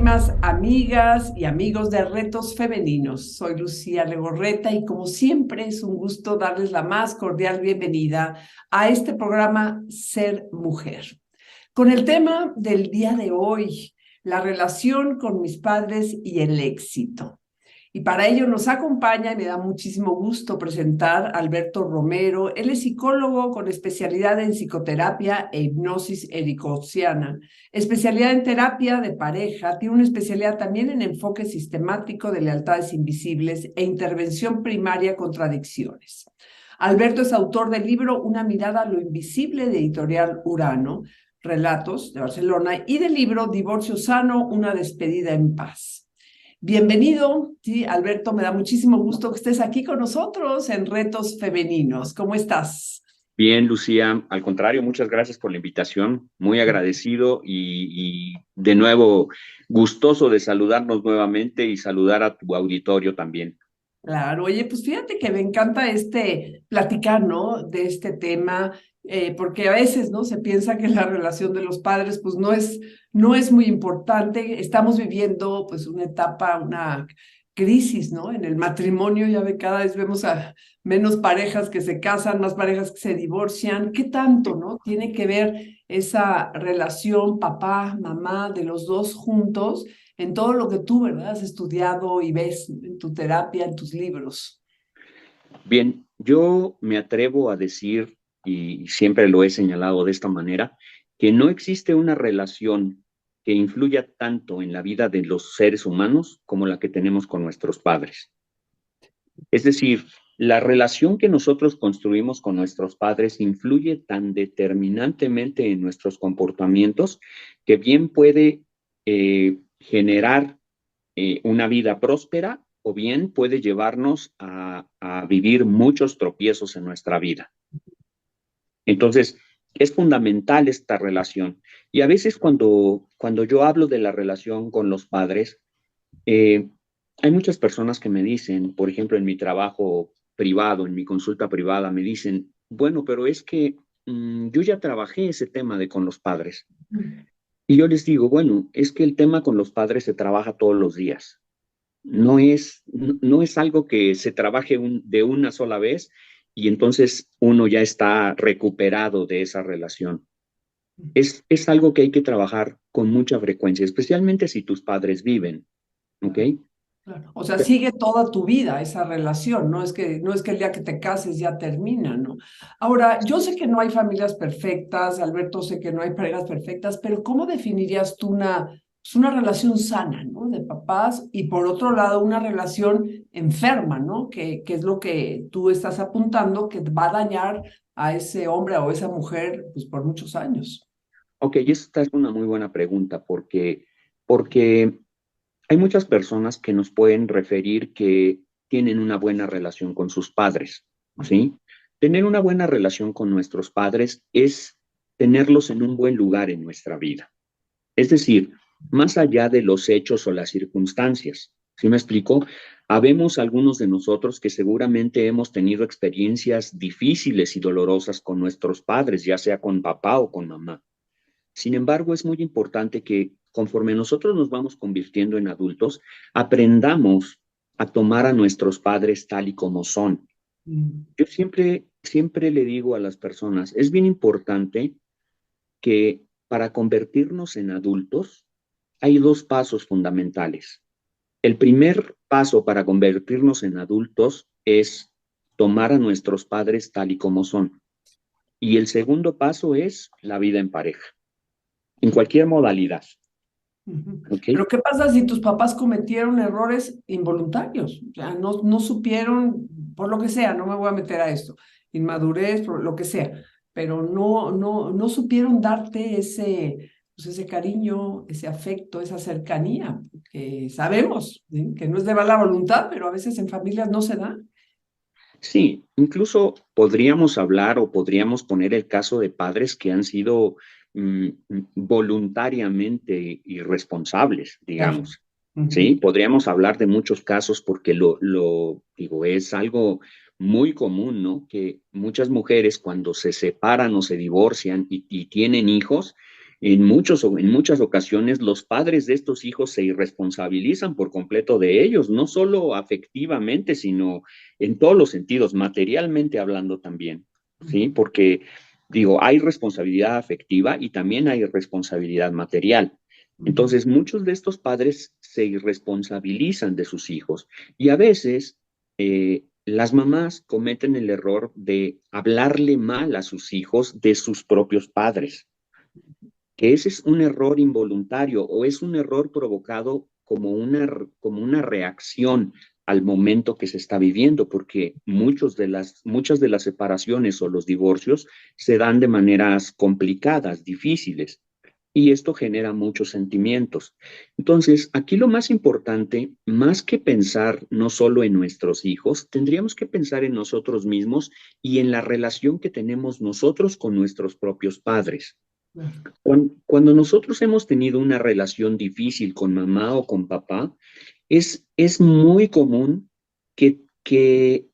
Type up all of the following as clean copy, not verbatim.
queridísimas amigas y amigos de Retos Femeninos. Soy Lucía Legorreta y como siempre es un gusto darles la más cordial bienvenida a este programa Ser Mujer. Con el tema del día de hoy, la relación con mis padres y el éxito. Y para ello nos acompaña y me da muchísimo gusto presentar a Alberto Romero. Él es psicólogo con especialidad en psicoterapia e hipnosis ericosiana, especialidad en terapia de pareja, tiene una especialidad también en enfoque sistemático de lealtades invisibles e intervención primaria contra adicciones. Alberto es autor del libro Una mirada a lo invisible de Editorial Urano, Relatos de Barcelona, y del libro Divorcio Sano, una despedida en paz. Bienvenido, sí, Alberto, me da muchísimo gusto que estés aquí con nosotros en Retos Femeninos. ¿Cómo estás? Bien, Lucía, al contrario, muchas gracias por la invitación, muy agradecido y de nuevo gustoso de saludarnos nuevamente y saludar a tu auditorio también. Claro, oye, pues fíjate que me encanta platicar, ¿no? De este tema, porque a veces, ¿no? Se piensa que la relación de los padres, pues no es muy importante. Estamos viviendo, pues, una etapa, una crisis, ¿no? En el matrimonio, ya ve, cada vez vemos a menos parejas que se casan, más parejas que se divorcian. ¿Qué tanto, no? Tiene que ver esa relación papá, mamá, de los dos juntos en todo lo que tú, ¿verdad? Has estudiado y ves en tu terapia, en tus libros. Bien, yo me atrevo a decir, y siempre lo he señalado de esta manera, que no existe una relación que influya tanto en la vida de los seres humanos como la que tenemos con nuestros padres. Es decir, la relación que nosotros construimos con nuestros padres influye tan determinantemente en nuestros comportamientos que bien puede generar una vida próspera o bien puede llevarnos a vivir muchos tropiezos en nuestra vida. Entonces, es fundamental esta relación. Y a veces cuando yo hablo de la relación con los padres, eh, hay muchas personas que me dicen, por ejemplo, en mi trabajo privado, en mi consulta privada, me dicen, bueno, pero es que yo ya trabajé ese tema de con los padres. Y yo les digo, bueno, es que el tema con los padres se trabaja todos los días. No es algo que se trabaje de una sola vez y entonces uno ya está recuperado de esa relación. Es algo que hay que trabajar con mucha frecuencia, especialmente si tus padres viven, ¿ok? Claro, claro. O sea, sigue toda tu vida esa relación, no es que el día que te cases ya termina, ¿no? Ahora, yo sé que no hay familias perfectas, Alberto, sé que no hay parejas perfectas, pero ¿cómo definirías tú una relación sana, ¿no? De papás y por otro lado una relación enferma, ¿no? Que es lo que tú estás apuntando, que va a dañar a ese hombre o esa mujer, pues por muchos años. Ok, esta es una muy buena pregunta porque hay muchas personas que nos pueden referir que tienen una buena relación con sus padres, ¿sí? Tener una buena relación con nuestros padres es tenerlos en un buen lugar en nuestra vida. Es decir, más allá de los hechos o las circunstancias. ¿Sí me explico? Habemos algunos de nosotros que seguramente hemos tenido experiencias difíciles y dolorosas con nuestros padres, ya sea con papá o con mamá. Sin embargo, es muy importante que conforme nosotros nos vamos convirtiendo en adultos, aprendamos a tomar a nuestros padres tal y como son. Mm. Yo siempre le digo a las personas, es bien importante que para convertirnos en adultos hay dos pasos fundamentales. El primer paso para convertirnos en adultos es tomar a nuestros padres tal y como son. Y el segundo paso es la vida en pareja, en cualquier modalidad. Ujú. ¿Ok? Pero ¿qué pasa si tus papás cometieron errores involuntarios? O sea, no supieron, por lo que sea, no me voy a meter a esto, inmadurez, por lo que sea, pero no supieron darte pues ese cariño, ese afecto, esa cercanía, que sabemos, ¿sí? Que no es de mala voluntad, pero a veces en familias no se da. Sí, incluso podríamos hablar o podríamos poner el caso de padres que han sido mm, voluntariamente irresponsables, Claro. digamos. Sí, Ujú. podríamos hablar de muchos casos porque digo, es algo muy común, ¿no? Que muchas mujeres cuando se separan o se divorcian y tienen hijos, En muchas ocasiones los padres de estos hijos se irresponsabilizan por completo de ellos, no solo afectivamente, sino en todos los sentidos, materialmente hablando también, ¿sí? Porque, digo, hay responsabilidad afectiva y también hay responsabilidad material. Entonces, muchos de estos padres se irresponsabilizan de sus hijos y a veces las mamás cometen el error de hablarle mal a sus hijos de sus propios padres, que ese es un error involuntario o es un error provocado como una reacción al momento que se está viviendo, porque muchas de las separaciones o los divorcios se dan de maneras complicadas, difíciles, y esto genera muchos sentimientos. Entonces, aquí lo más importante, más que pensar no solo en nuestros hijos, tendríamos que pensar en nosotros mismos y en la relación que tenemos nosotros con nuestros propios padres. Cuando nosotros hemos tenido una relación difícil con mamá o con papá, es muy común que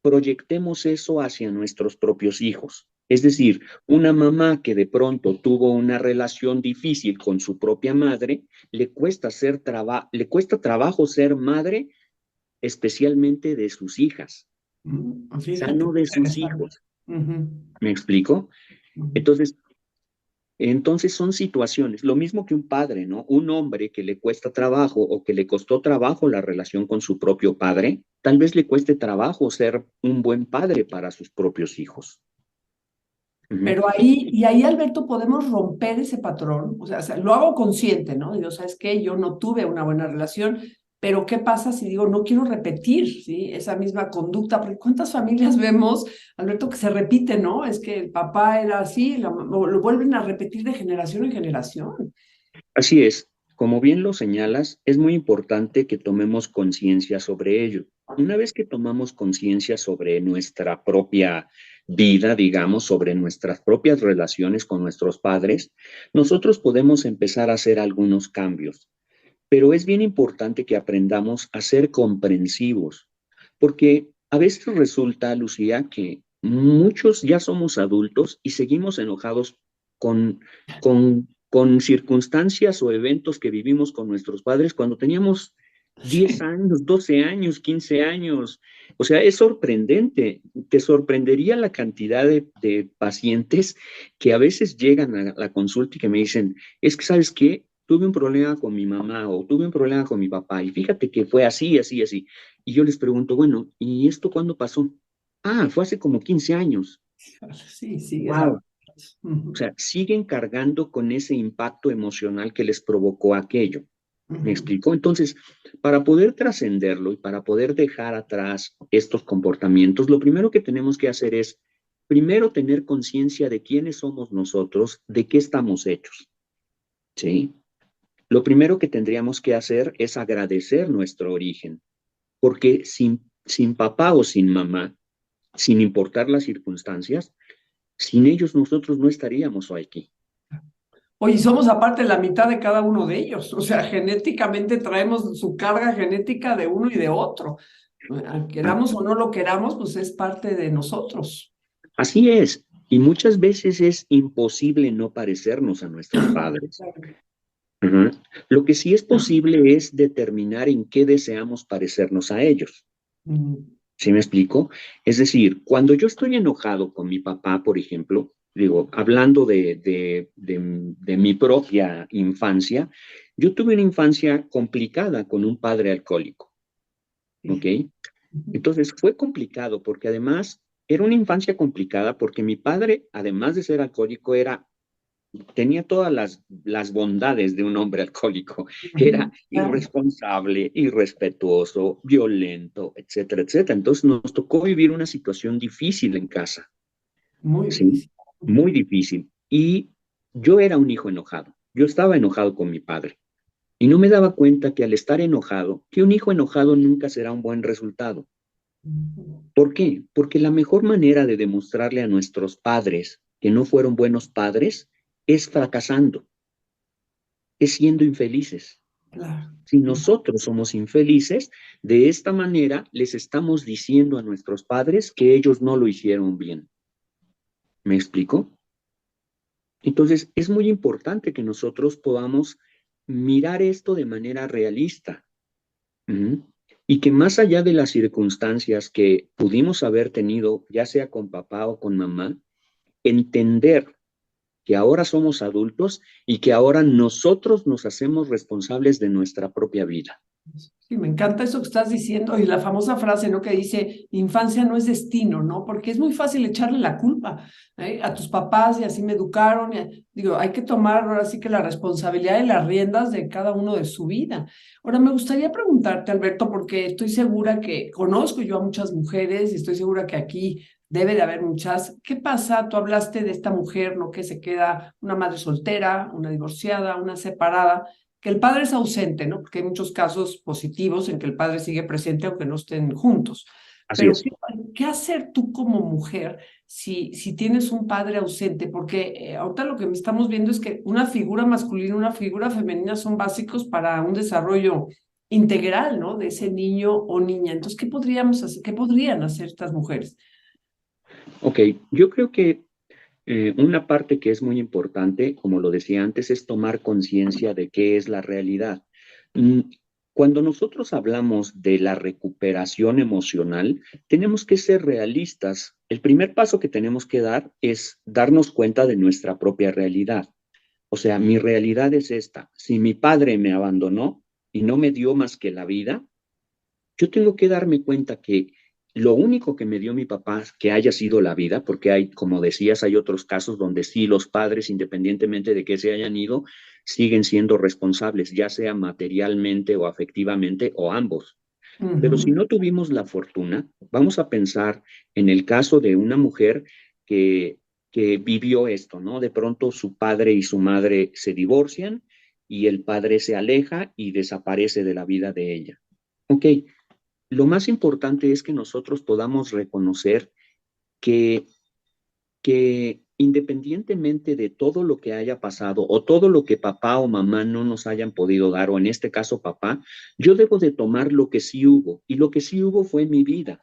proyectemos eso hacia nuestros propios hijos. Es decir, una mamá que de pronto tuvo una relación difícil con su propia madre, le cuesta trabajo ser madre, especialmente de sus hijas, o sea, Fíjate, no de sus interesante. hijos. ¿Me explico? Entonces, Entonces son situaciones, lo mismo que un padre, ¿no? Un hombre que le cuesta trabajo o que le costó trabajo la relación con su propio padre, tal vez le cueste trabajo ser un buen padre para sus propios hijos. Ujú. Pero ahí, y ahí, Alberto, podemos romper ese patrón. O sea, lo hago consciente, ¿no? Digo, ¿sabes qué? Yo no tuve una buena relación, pero ¿qué pasa si digo, no quiero repetir, ¿sí? Esa misma conducta? Porque ¿cuántas familias vemos, Alberto, que se repite, ¿no? Es que el papá era así, lo vuelven a repetir de generación en generación. Así es, como bien lo señalas, es muy importante que tomemos conciencia sobre ello. Una vez que tomamos conciencia sobre nuestra propia vida, digamos, sobre nuestras propias relaciones con nuestros padres, nosotros podemos empezar a hacer algunos cambios. Pero es bien importante que aprendamos a ser comprensivos, porque a veces resulta, Lucía, que muchos ya somos adultos y seguimos enojados con circunstancias o eventos que vivimos con nuestros padres cuando teníamos 10 Sí. años, 12 años, 15 años. O sea, es sorprendente. Te sorprendería la cantidad de pacientes que a veces llegan a la consulta y que me dicen, es que, ¿sabes qué? Tuve un problema con mi mamá o tuve un problema con mi papá y fíjate que fue así, así, así. Y yo les pregunto, bueno, ¿y esto cuándo pasó? Ah, fue hace como 15 años. Sí, sí, es Wow. algo. O sea, siguen cargando con ese impacto emocional que les provocó aquello. ¿Me explico? Entonces, para poder trascenderlo y para poder dejar atrás estos comportamientos, lo primero que tenemos que hacer es, primero, tener conciencia de quiénes somos nosotros, de qué estamos hechos. ¿Sí? Lo primero que tendríamos que hacer es agradecer nuestro origen, porque sin papá o sin mamá, sin importar las circunstancias, sin ellos nosotros no estaríamos hoy aquí. Oye, somos aparte la mitad de cada uno de ellos. O sea, genéticamente traemos su carga genética de uno y de otro. Queramos o no lo queramos, pues es parte de nosotros. Así es, y muchas veces es imposible no parecernos a nuestros padres. Ujú. Lo que sí es posible es determinar en qué deseamos parecernos a ellos. Mm. ¿Sí me explico? Es decir, cuando yo estoy enojado con mi papá, por ejemplo, digo, hablando de mi propia infancia, yo tuve una infancia complicada con un padre alcohólico, ¿ok? Sí. Entonces fue complicado porque además era una infancia complicada porque mi padre, además de ser alcohólico, tenía todas las bondades de un hombre alcohólico. Era Claro. irresponsable, irrespetuoso, violento, etcétera, etcétera. Entonces nos tocó vivir una situación difícil en casa, Muy ¿sí? difícil. Muy difícil. Y yo era un hijo enojado. Yo estaba enojado con mi padre. Y no me daba cuenta que al estar enojado, que un hijo enojado nunca será un buen resultado. ¿Por qué? Porque la mejor manera de demostrarle a nuestros padres que no fueron buenos padres es fracasando, es siendo infelices. Claro. Si nosotros somos infelices, de esta manera les estamos diciendo a nuestros padres que ellos no lo hicieron bien. ¿Me explico? Entonces, es muy importante que nosotros podamos mirar esto de manera realista. Ujú. Y que más allá de las circunstancias que pudimos haber tenido, ya sea con papá o con mamá, entender que ahora somos adultos y que ahora nosotros nos hacemos responsables de nuestra propia vida. Sí, me encanta eso que estás diciendo y la famosa frase, ¿no? Que dice, infancia no es destino, ¿no? Porque es muy fácil echarle la culpa, a tus papás y así me educaron. Digo, hay que tomar ahora sí que la responsabilidad y las riendas de cada uno de su vida. Ahora, me gustaría preguntarte, Alberto, porque estoy segura que conozco yo a muchas mujeres y estoy segura que aquí debe de haber muchas. ¿Qué pasa? Tú hablaste de esta mujer, ¿no? Que se queda una madre soltera, una divorciada, una separada que el padre es ausente, ¿no? Porque hay muchos casos positivos en que el padre sigue presente aunque no estén juntos. Así Pero, es. ¿qué hacer tú como mujer si tienes un padre ausente? Porque ahorita lo que estamos viendo es que una figura masculina, una figura femenina son básicos para un desarrollo integral, ¿no? De ese niño o niña. Entonces, ¿qué podríamos hacer? ¿Qué podrían hacer estas mujeres? Ok, yo creo que una parte que es muy importante, como lo decía antes, es tomar conciencia de qué es la realidad. Mm, Cuando nosotros hablamos de la recuperación emocional, tenemos que ser realistas. El primer paso que tenemos que dar es darnos cuenta de nuestra propia realidad. O sea, mi realidad es esta. Si mi padre me abandonó y no me dio más que la vida, yo tengo que darme cuenta que lo único que me dio mi papá, que haya sido la vida, porque hay, como decías, hay otros casos donde sí los padres, independientemente de que se hayan ido, siguen siendo responsables, ya sea materialmente o afectivamente o ambos. Pero si Ujú. no tuvimos la fortuna, vamos a pensar en el caso de una mujer que, que vivió esto, ¿no? De pronto su padre y su madre se divorcian y el padre se aleja y desaparece de la vida de ella. Ok, lo más importante es que nosotros podamos reconocer que, que independientemente de todo lo que haya pasado o todo lo que papá o mamá no nos hayan podido dar, o en este caso papá, yo debo de tomar lo que sí hubo. Y lo que sí hubo fue mi vida.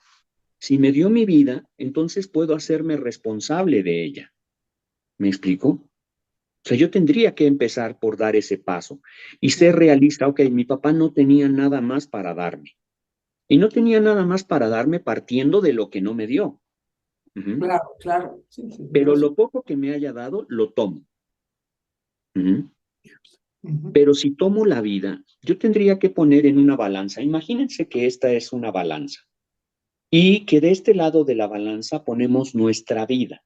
Si me dio mi vida, entonces puedo hacerme responsable de ella. ¿Me explico? O sea, yo tendría que empezar por dar ese paso y ser realista. Ok, mi papá no tenía nada más para darme. Y no tenía nada más para darme partiendo de lo que no me dio. Ujú. Claro, claro. Sí, sí, Pero Dios. lo poco que me haya dado, lo tomo. Ujú. Ujú. Pero si tomo la vida, yo tendría que poner en una balanza. Imagínense que esta es una balanza y que de este lado de la balanza ponemos nuestra vida.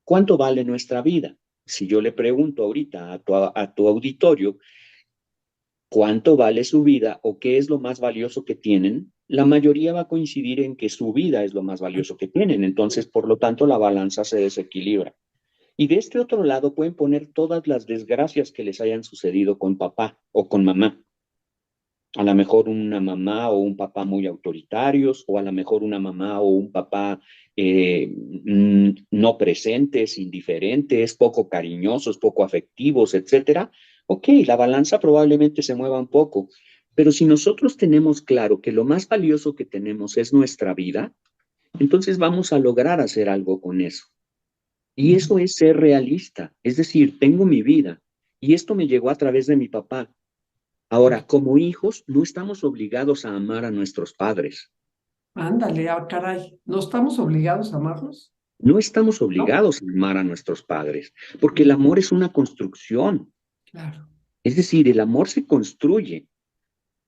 ¿Cuánto vale nuestra vida? Si yo le pregunto ahorita a tu auditorio, ¿cuánto vale su vida o qué es lo más valioso que tienen? La mayoría va a coincidir en que su vida es lo más valioso que tienen. Entonces, por lo tanto, la balanza se desequilibra. Y de este otro lado pueden poner todas las desgracias que les hayan sucedido con papá o con mamá. A lo mejor una mamá o un papá muy autoritarios, o a lo mejor una mamá o un papá no presentes, indiferentes, poco cariñosos, poco afectivos, etcétera. Ok, la balanza probablemente se mueva un poco, pero si nosotros tenemos claro que lo más valioso que tenemos es nuestra vida, entonces vamos a lograr hacer algo con eso. Y Ujú. eso es ser realista, es decir, tengo mi vida y esto me llegó a través de mi papá. Ahora, como hijos, no estamos obligados a amar a nuestros padres, Ándale, caray. ¿No estamos obligados a amarlos? no estamos ¿No? obligados a amar a nuestros padres, porque el amor es una construcción, Claro. es decir, el amor se construye.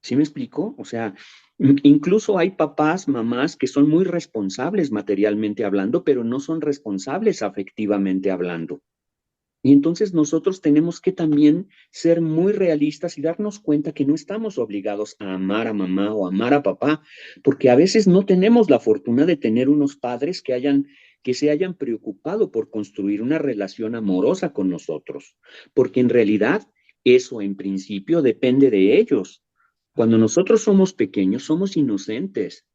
¿Sí me explico? O sea, incluso hay papás, mamás que son muy responsables materialmente hablando, pero no son responsables afectivamente hablando. Y entonces nosotros tenemos que también ser muy realistas y darnos cuenta que no estamos obligados a amar a mamá o amar a papá, porque a veces no tenemos la fortuna de tener unos padres que se hayan preocupado por construir una relación amorosa con nosotros, porque en realidad eso en principio depende de ellos. Cuando nosotros somos pequeños, somos inocentes.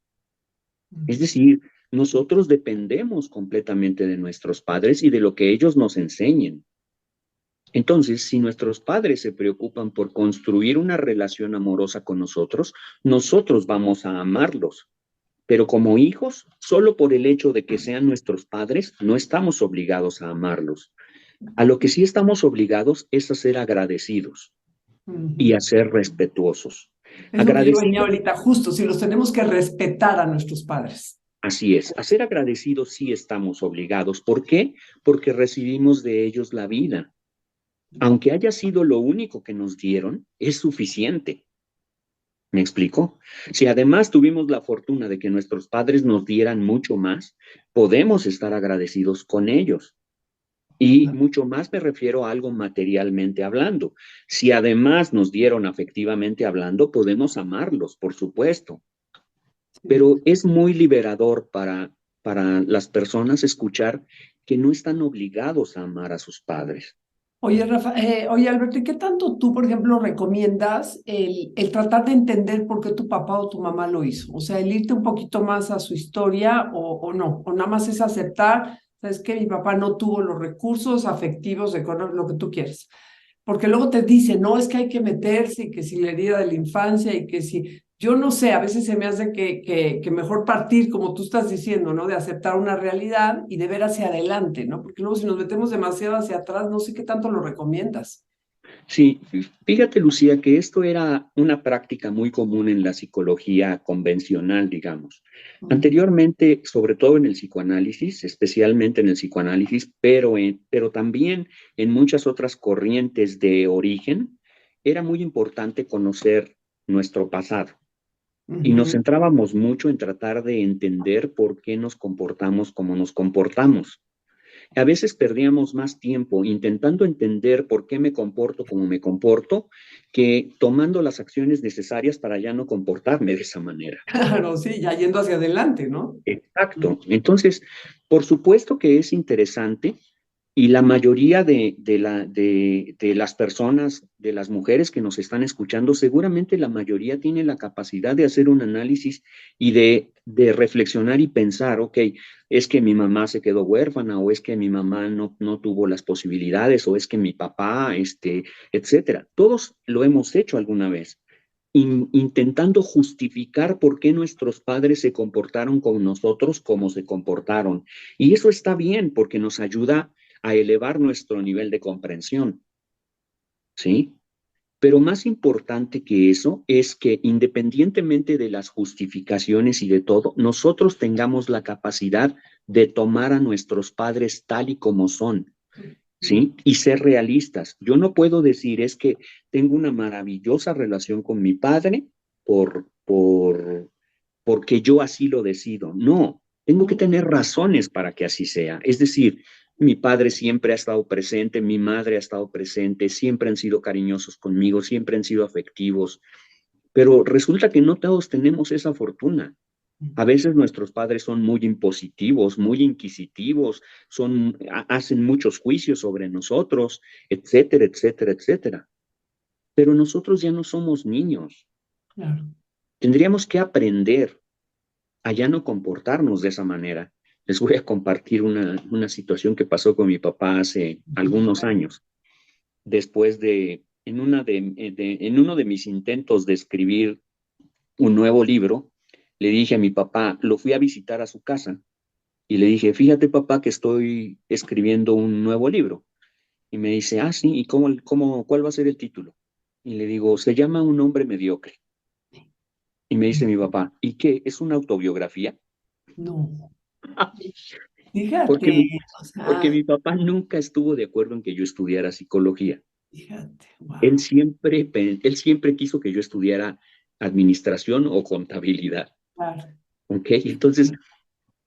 Es Ujú. decir, nosotros dependemos completamente de nuestros padres y de lo que ellos nos enseñen. Entonces, si nuestros padres se preocupan por construir una relación amorosa con nosotros, nosotros vamos a amarlos. Pero como hijos, solo por el hecho de que sean nuestros padres, no estamos obligados a amarlos. A lo que sí estamos obligados es a ser agradecidos y a ser respetuosos. Es lo que yo venía Agradecidos, ahorita, justo, si los tenemos que respetar a nuestros padres. así es, a ser agradecidos sí estamos obligados. ¿Por qué? Porque recibimos de ellos la vida. Aunque haya sido lo único que nos dieron, es suficiente. ¿Me explico? Si además tuvimos la fortuna de que nuestros padres nos dieran mucho más, podemos estar agradecidos con ellos. Y mucho más me refiero a algo materialmente hablando. Si además nos dieron afectivamente hablando, podemos amarlos, por supuesto. Sí. Pero es muy liberador para las personas escuchar que no están obligados a amar a sus padres. Oye, Rafa, oye, Alberto, ¿y qué tanto tú, por ejemplo, recomiendas el tratar de entender por qué tu papá o tu mamá lo hizo? O sea, el irte un poquito más a su historia o no, o nada más es aceptar, sabes que mi papá no tuvo los recursos afectivos, económicos, lo que tú quieras. Porque luego te dicen, no, es que hay que meterse y que si la herida de la infancia y que si, yo no sé, a veces se me hace que mejor partir, como tú estás diciendo, ¿no? De aceptar una realidad y de ver hacia adelante, ¿no? Porque luego si nos metemos demasiado hacia atrás, no sé qué tanto lo recomiendas. Sí, fíjate, Lucía, que esto era una práctica muy común en la psicología convencional, digamos. Mm. Anteriormente, sobre todo en el psicoanálisis, especialmente en el psicoanálisis, pero también en muchas otras corrientes de origen, era muy importante conocer nuestro pasado. Y nos Ujú. centrábamos mucho en tratar de entender por qué nos comportamos como nos comportamos. A veces perdíamos más tiempo intentando entender por qué me comporto como me comporto que tomando las acciones necesarias para ya no comportarme de esa manera. Claro, sí, ya yendo hacia adelante, ¿no? Exacto. Entonces, por supuesto que es interesante y la mayoría de las personas, de las mujeres que nos están escuchando, seguramente la mayoría tiene la capacidad de hacer un análisis y de reflexionar y pensar, ok, es que mi mamá se quedó huérfana o es que mi mamá no tuvo las posibilidades o es que mi papá, etcétera. Todos lo hemos hecho alguna vez intentando justificar por qué nuestros padres se comportaron con nosotros como se comportaron. Y eso está bien porque nos ayuda a elevar nuestro nivel de comprensión, ¿sí? Pero más importante que eso es que independientemente de las justificaciones y de todo, nosotros tengamos la capacidad de tomar a nuestros padres tal y como son, ¿sí? Y ser realistas. Yo no puedo decir es que tengo una maravillosa relación con mi padre porque yo así lo decido. No, tengo que tener razones para que así sea. Es decir, mi padre siempre ha estado presente, mi madre ha estado presente, siempre han sido cariñosos conmigo, siempre han sido afectivos, pero resulta que no todos tenemos esa fortuna. A veces nuestros padres son muy impositivos, muy inquisitivos, hacen muchos juicios sobre nosotros, etcétera, etcétera, etcétera. Pero nosotros ya no somos niños. Claro. Tendríamos que aprender a ya no comportarnos de esa manera. Les voy a compartir una situación que pasó con mi papá hace algunos años. Después en uno de mis intentos de escribir un nuevo libro, le dije a mi papá, lo fui a visitar a su casa y le dije, fíjate papá que estoy escribiendo un nuevo libro. Y me dice, ah, sí, ¿y cuál va a ser el título? Y le digo, se llama Un hombre mediocre. Y me dice mi papá, ¿y qué? ¿Es una autobiografía? No, Porque mi, fíjate, o porque sea, mi papá nunca estuvo de acuerdo en que yo estudiara psicología. fíjate, Él wow. siempre, él siempre quiso que yo estudiara administración o contabilidad. Claro. ¿Ok? Entonces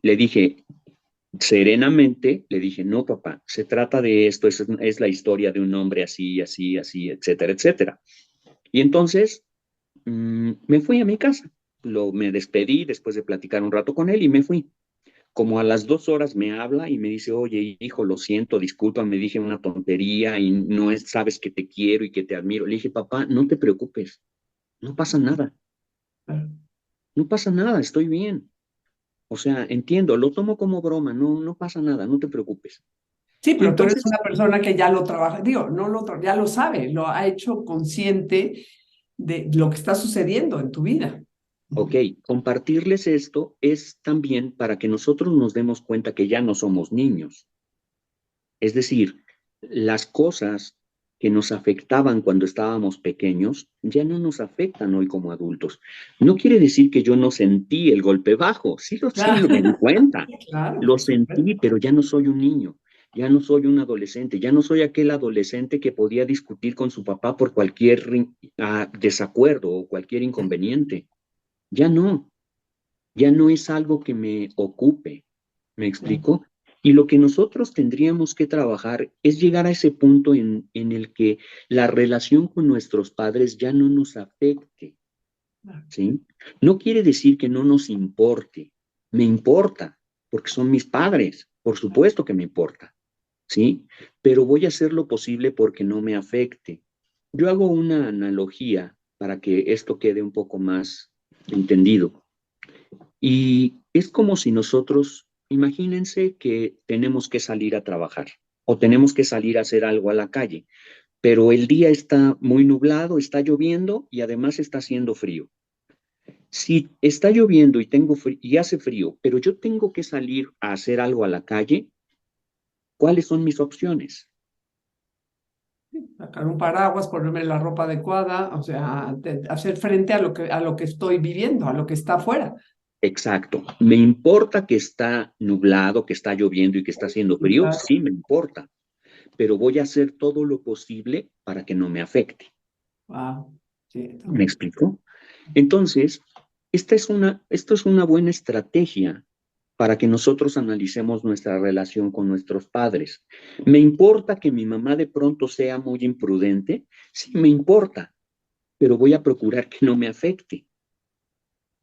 le dije, serenamente, le dije, no, papá, se trata de esto, es la historia de un hombre así, así, así, etcétera, etcétera. Y entonces me fui a mi casa. Me despedí después de platicar un rato con él y me fui. Como a las 2 horas me habla y me dice, oye, hijo, lo siento, disculpa, me dije una tontería y sabes que te quiero y que te admiro. Le dije, papá, no te preocupes, no pasa nada, Claro. no pasa nada, estoy bien. O sea, entiendo, lo tomo como broma, no pasa nada, no te preocupes. Sí, Y pero tú eres entonces, una persona que ya lo trabaja, digo, no ya lo sabe, lo ha hecho consciente de lo que está sucediendo en tu vida. ok, compartirles esto es también para que nosotros nos demos cuenta que ya no somos niños. Es decir, las cosas que nos afectaban cuando estábamos pequeños ya no nos afectan hoy como adultos. No quiere decir que yo no sentí el golpe bajo, sí Claro, me di cuenta, claro, lo por supuesto. sentí, pero ya no soy un niño, ya no soy un adolescente, ya no soy aquel adolescente que podía discutir con su papá por cualquier desacuerdo o cualquier inconveniente. Ya no, ya no es algo que me ocupe. ¿Me explico? Y lo que nosotros tendríamos que trabajar es llegar a ese punto en el que la relación con nuestros padres ya no nos afecte, ¿sí? No quiere decir que no nos importe, me importa, porque son mis padres, por supuesto que me importa, ¿sí? Pero voy a hacer lo posible porque no me afecte. Yo hago una analogía para que esto quede un poco más entendido. Y es como si nosotros, imagínense que tenemos que salir a trabajar o tenemos que salir a hacer algo a la calle, pero el día está muy nublado, está lloviendo y además está haciendo frío. Si está lloviendo y y hace frío, pero yo tengo que salir a hacer algo a la calle, ¿cuáles son mis opciones? Sacar un paraguas, ponerme la ropa adecuada, o sea, hacer frente a lo que estoy viviendo, a lo que está afuera. Exacto. ¿Me importa que está nublado, que está lloviendo y que está haciendo Y frío? claro, Sí, me importa, pero voy a hacer todo lo posible para que no me afecte. wow, sí, ¿Me explico? Entonces, esto es una buena estrategia para que nosotros analicemos nuestra relación con nuestros padres. ¿Me importa que mi mamá de pronto sea muy imprudente? Sí, me importa, pero voy a procurar que no me afecte.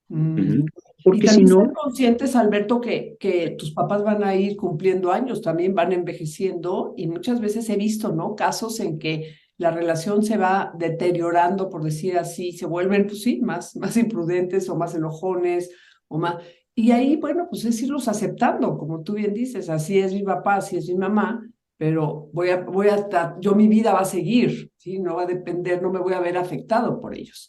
mm. Ujú. Y Porque si también ser no, conscientes, Alberto, que tus papás van a ir cumpliendo años, también van envejeciendo y muchas veces he visto, ¿no? Casos en que la relación se va deteriorando, por decir así, se vuelven, pues sí, más imprudentes o más enojones o más... Y ahí, bueno, pues es irlos aceptando, como tú bien dices, así es mi papá, así es mi mamá, pero yo mi vida va a seguir, ¿sí? No va a depender, no me voy a ver afectado por ellos.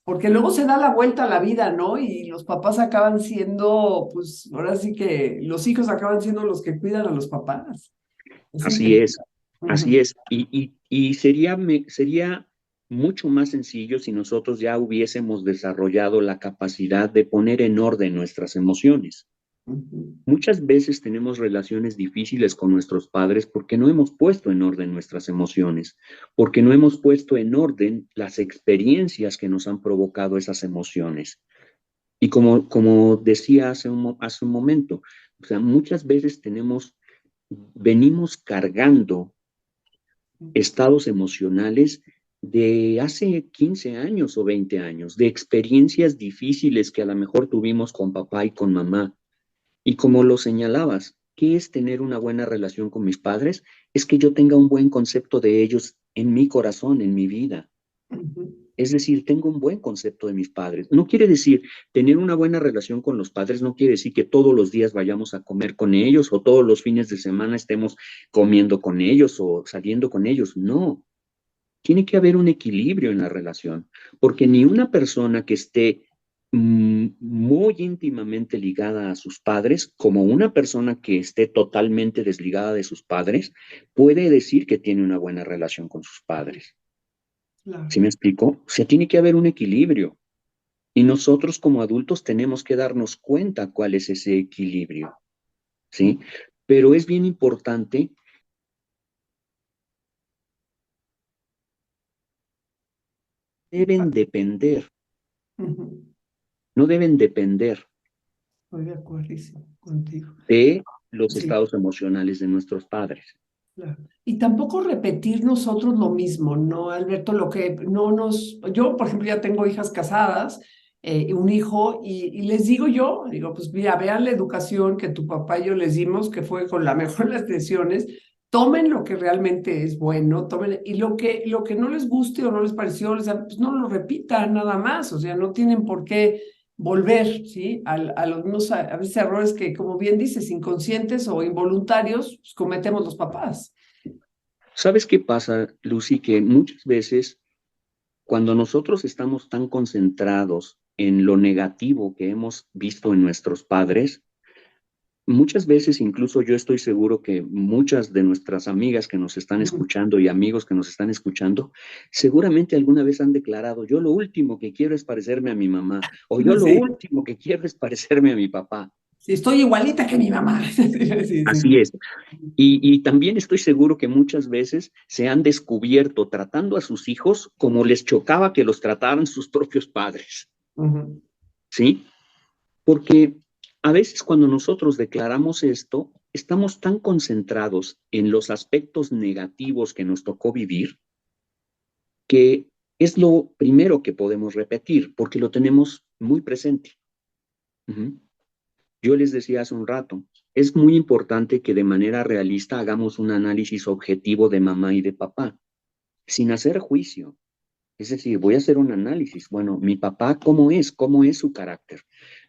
Porque luego se da la vuelta a la vida, ¿no? Y los papás acaban siendo, pues ahora sí que los hijos acaban siendo los que cuidan a los papás. Es así increíble. es, así Ujú, es. Y sería mucho más sencillo si nosotros ya hubiésemos desarrollado la capacidad de poner en orden nuestras emociones. ujú, Muchas veces tenemos relaciones difíciles con nuestros padres porque no hemos puesto en orden nuestras emociones, porque no hemos puesto en orden las experiencias que nos han provocado esas emociones. Y como decía hace un momento, o sea, muchas veces venimos cargando estados emocionales de hace 15 años o 20 años, de experiencias difíciles que a lo mejor tuvimos con papá y con mamá. Y como lo señalabas, ¿qué es tener una buena relación con mis padres? Es que yo tenga un buen concepto de ellos en mi corazón, en mi vida. ujú, Es decir, tengo un buen concepto de mis padres. No quiere decir, tener una buena relación con los padres no quiere decir que todos los días vayamos a comer con ellos o todos los fines de semana estemos comiendo con ellos o saliendo con ellos. No, tiene que haber un equilibrio en la relación, porque ni una persona que esté muy íntimamente ligada a sus padres, como una persona que esté totalmente desligada de sus padres, puede decir que tiene una buena relación con sus padres. claro. ¿Sí me explico? O sea, tiene que haber un equilibrio y nosotros como adultos tenemos que darnos cuenta cuál es ese equilibrio, ¿sí? Pero es bien importante, deben depender, Ujú, no deben depender estoy de acuerdo contigo. de los Sí, estados emocionales de nuestros padres. claro. Y tampoco repetir nosotros lo mismo, ¿no, Alberto? Lo que no nos... Yo, por ejemplo, ya tengo hijas casadas, un hijo, y les digo, pues mira, vean la educación que tu papá y yo les dimos, que fue con la mejor de las decisiones, tomen lo que realmente es bueno, tomen, y lo que no les guste o no les pareció, pues no lo repitan nada más, o sea, no tienen por qué volver, ¿sí? A los mismos, a veces errores que, como bien dices, inconscientes o involuntarios, pues, cometemos los papás. ¿Sabes qué pasa, Lucy? Que muchas veces cuando nosotros estamos tan concentrados en lo negativo que hemos visto en nuestros padres, muchas veces, incluso yo estoy seguro que muchas de nuestras amigas que nos están escuchando y amigos que nos están escuchando, seguramente alguna vez han declarado, yo lo último que quiero es parecerme a mi mamá, o yo lo Sí, último que quiero es parecerme a mi papá. sí, estoy igualita que mi mamá. Sí, sí. Así es. Y también estoy seguro que muchas veces se han descubierto tratando a sus hijos como les chocaba que los trataran sus propios padres, Ujú. ¿sí? Porque a veces cuando nosotros declaramos esto, estamos tan concentrados en los aspectos negativos que nos tocó vivir, que es lo primero que podemos repetir, porque lo tenemos muy presente. Uh-huh. Yo les decía hace un rato, es muy importante que de manera realista hagamos un análisis objetivo de mamá y de papá, sin hacer juicio. Es decir, voy a hacer un análisis. Bueno, mi papá, ¿cómo es? ¿Cómo es su carácter?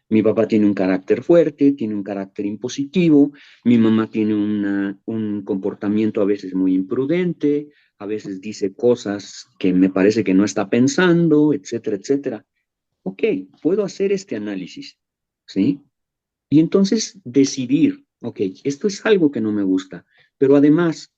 Mi papá tiene un carácter fuerte, tiene un carácter impositivo, mi mamá tiene un comportamiento a veces muy imprudente, a veces dice cosas que me parece que no está pensando, etcétera, etcétera. Ok, puedo hacer este análisis, ¿sí? Y entonces decidir, ok, esto es algo que no me gusta, pero además,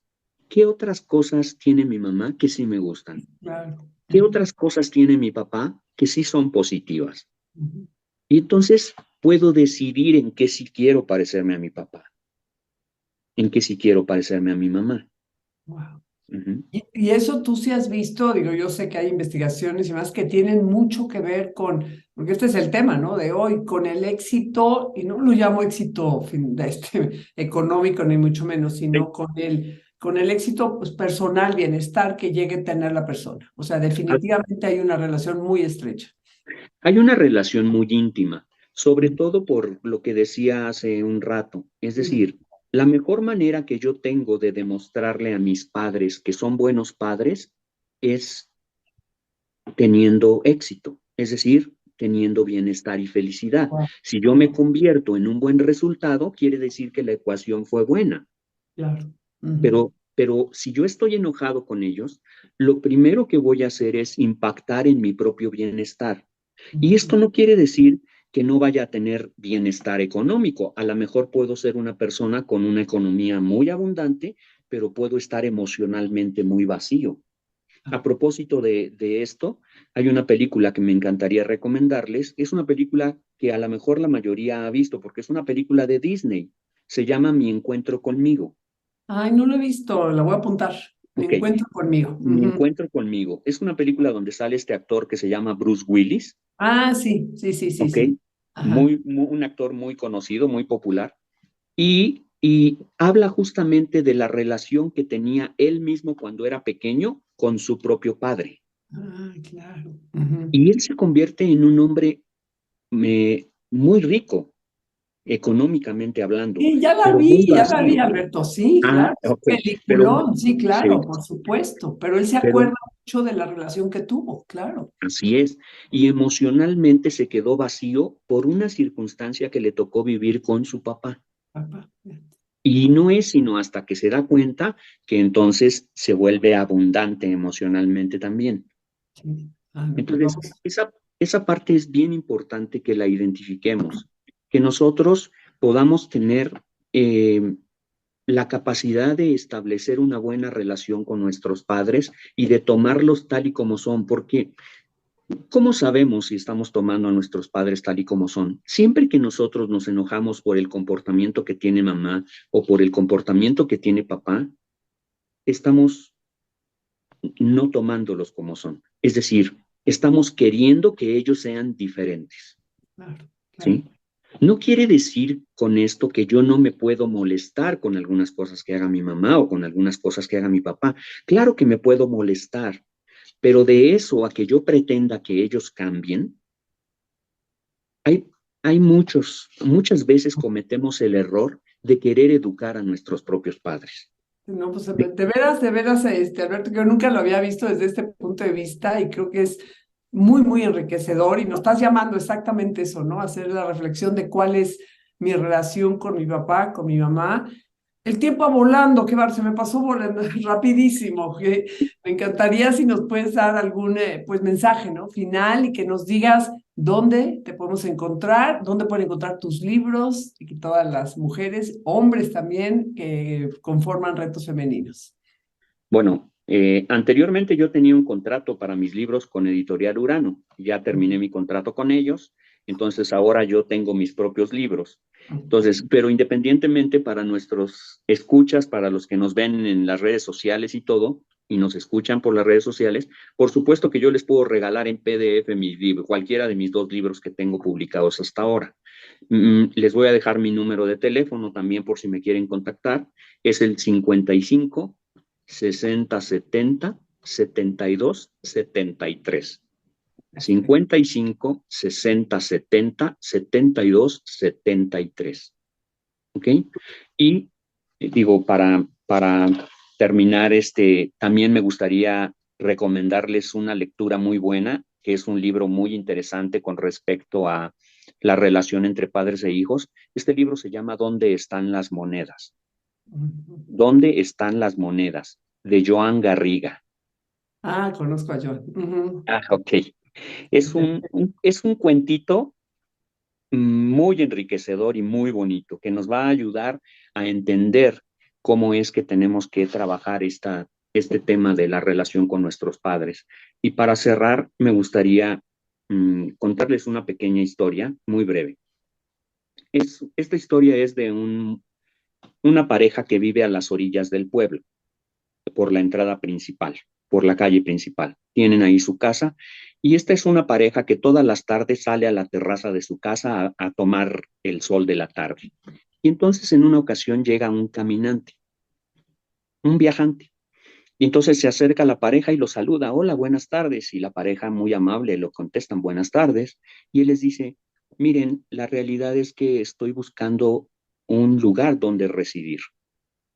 ¿qué otras cosas tiene mi mamá que sí me gustan? Claro. ¿Qué Ujú, otras cosas tiene mi papá que sí son positivas? ujú. Y entonces puedo decidir en qué sí quiero parecerme a mi papá, en qué sí quiero parecerme a mi mamá. Wow. Ujú. Y eso tú sí has visto, digo, yo sé que hay investigaciones y más que tienen mucho que ver con, porque este es el tema, ¿no? De hoy, con el éxito, y no lo llamo éxito económico ni mucho menos, Sí. sino con el éxito pues, personal, bienestar que llegue a tener la persona. O sea, definitivamente hay una relación muy estrecha. Hay una relación muy íntima, sobre Mm, todo por lo que decía hace un rato. Es mm, decir, la mejor manera que yo tengo de demostrarle a mis padres que son buenos padres es teniendo éxito, es decir, teniendo bienestar y felicidad. wow, Si yo me convierto en un buen resultado, quiere decir que la ecuación fue buena. claro. Ujú, Pero si yo estoy enojado con ellos, lo primero que voy a hacer es impactar en mi propio bienestar. Y ujú, esto no quiere decir que no vaya a tener bienestar económico. A lo mejor puedo ser una persona con una economía muy abundante, pero puedo estar emocionalmente muy vacío. A propósito de esto, hay una película que me encantaría recomendarles. Es una película que a lo mejor la mayoría ha visto porque es una película de Disney. Se llama Mi Encuentro conmigo. ay, no lo he visto, la voy a apuntar. Me Ok, encuentro conmigo. Mi Ujú. Encuentro conmigo. Es una película donde sale este actor que se llama Bruce Willis. Ah, sí, sí, sí, sí, Ok, sí. Ajá. un actor muy conocido, muy popular. Y habla justamente de la relación que tenía él mismo cuando era pequeño con su propio padre. Ah, claro. Ujú. Y él se convierte en un hombre muy rico, económicamente hablando, Sí, pero muy ya la vi, vacío. Alberto. Sí, Ah, claro, es un ok, pero peliculón, sí, sí, claro, por supuesto. Pero él se pero acuerda mucho de la relación que tuvo, claro. así es. Y emocionalmente se quedó vacío por una circunstancia que le tocó vivir con su papá. Papá. Y no es sino hasta que se da cuenta que entonces se vuelve abundante emocionalmente también. Sí. Ah, no, pues Entonces, vamos. esa parte es bien importante que la identifiquemos, que nosotros podamos tener la capacidad de establecer una buena relación con nuestros padres y de tomarlos tal y como son, porque ¿cómo sabemos si estamos tomando a nuestros padres tal y como son? Siempre que nosotros nos enojamos por el comportamiento que tiene mamá o por el comportamiento que tiene papá, estamos no tomándolos como son. Es decir, estamos queriendo que ellos sean diferentes, Claro, claro. ¿sí? No quiere decir con esto que yo no me puedo molestar con algunas cosas que haga mi mamá o con algunas cosas que haga mi papá. Claro que me puedo molestar, pero de eso a que yo pretenda que ellos cambien, hay, muchas veces cometemos el error de querer educar a nuestros propios padres. No, pues de veras, Alberto, que yo nunca lo había visto desde este punto de vista y creo que es muy, muy enriquecedor y nos estás llamando exactamente eso, ¿no? Hacer la reflexión de cuál es mi relación con mi papá, con mi mamá. El tiempo va volando, qué bar, se me pasó volando rapidísimo. Me encantaría si nos puedes dar algún pues mensaje, ¿no? Final y que nos digas dónde te podemos encontrar, dónde pueden encontrar tus libros y que todas las mujeres, hombres también, que conforman Retos Femeninos. Bueno, anteriormente yo tenía un contrato para mis libros con Editorial Urano. Ya terminé mi contrato con ellos, entonces ahora yo tengo mis propios libros. Entonces, pero independientemente para nuestros escuchas, para los que nos ven en las redes sociales y todo, y nos escuchan por las redes sociales, por supuesto que yo les puedo regalar en PDF mis libros, cualquiera de mis 2 libros que tengo publicados hasta ahora. Les voy a dejar mi número de teléfono también por si me quieren contactar. Es el 55 60 70 72 73. 55 60 70 72 73. ¿Ok? Y digo, para terminar, también me gustaría recomendarles una lectura muy buena, que es un libro muy interesante con respecto a la relación entre padres e hijos. Este libro se llama ¿Dónde están las monedas? ¿Dónde están las monedas? De Joan Garriga. Ah, conozco a Joan. Ah, ok. Es un cuentito muy enriquecedor y muy bonito que nos va a ayudar a entender cómo es que tenemos que trabajar este tema de la relación con nuestros padres. Y para cerrar, me gustaría contarles una pequeña historia muy breve. Esta historia es de una pareja que vive a las orillas del pueblo, por la entrada principal, por la calle principal. Tienen ahí su casa y esta es una pareja que todas las tardes sale a la terraza de su casa a tomar el sol de la tarde. Y entonces en una ocasión llega un caminante, un viajante. Y entonces se acerca a la pareja y lo saluda, hola, buenas tardes. Y la pareja muy amable lo contestan, buenas tardes. Y él les dice, miren, la realidad es que estoy buscando un lugar donde residir.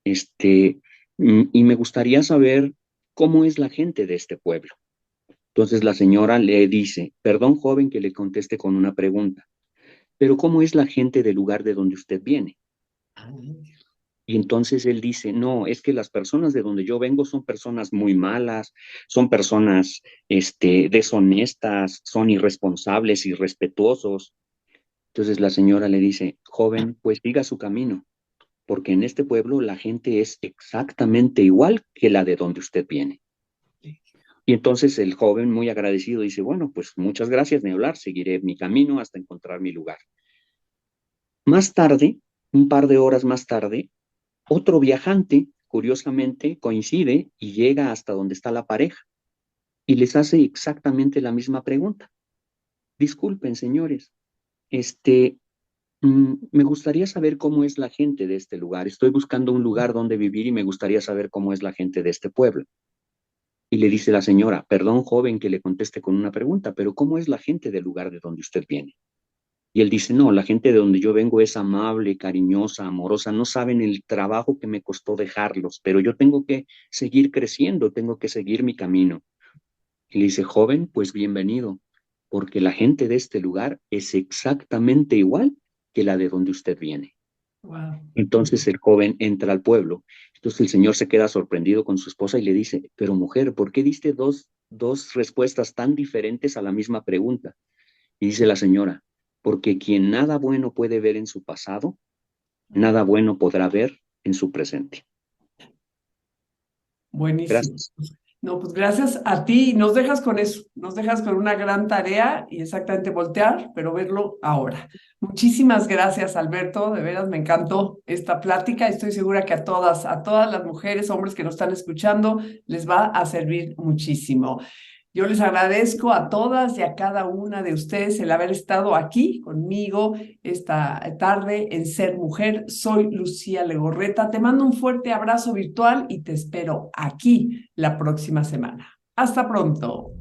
Este, y me gustaría saber cómo es la gente de este pueblo. Entonces la señora le dice, perdón joven que le conteste con una pregunta, pero ¿cómo es la gente del lugar de donde usted viene? Y entonces él dice, no, es que las personas de donde yo vengo son personas muy malas, son personas deshonestas, son irresponsables, irrespetuosos. Entonces la señora le dice, joven, pues siga su camino, porque en este pueblo la gente es exactamente igual que la de donde usted viene. Y entonces el joven, muy agradecido, dice, bueno, pues muchas gracias, ni hablar, seguiré mi camino hasta encontrar mi lugar. Más tarde, un par de horas más tarde, otro viajante, curiosamente, coincide y llega hasta donde está la pareja y les hace exactamente la misma pregunta. Disculpen, señores, me gustaría saber cómo es la gente de este lugar. Estoy buscando un lugar donde vivir y me gustaría saber cómo es la gente de este pueblo. Y le dice la señora, perdón, joven, que le conteste con una pregunta, pero ¿cómo es la gente del lugar de donde usted viene? Y él dice, no, la gente de donde yo vengo es amable, cariñosa, amorosa, no saben el trabajo que me costó dejarlos, pero yo tengo que seguir creciendo, tengo que seguir mi camino. Y le dice, joven, pues bienvenido, porque la gente de este lugar es exactamente igual que la de donde usted viene. Wow. Entonces el joven entra al pueblo. Entonces el señor se queda sorprendido con su esposa y le dice, pero mujer, ¿por qué diste dos respuestas tan diferentes a la misma pregunta? Y dice la señora, porque quien nada bueno puede ver en su pasado, nada bueno podrá ver en su presente. Buenísimo. Gracias. No, pues gracias a ti. Nos dejas con eso, nos dejas con una gran tarea y exactamente voltear, pero verlo ahora. Muchísimas gracias, Alberto. De veras me encantó esta plática. Estoy segura que a todas las mujeres, hombres que nos están escuchando, les va a servir muchísimo. Yo les agradezco a todas y a cada una de ustedes el haber estado aquí conmigo esta tarde en Ser Mujer. Soy Lucía Legorreta. Te mando un fuerte abrazo virtual y te espero aquí la próxima semana. Hasta pronto.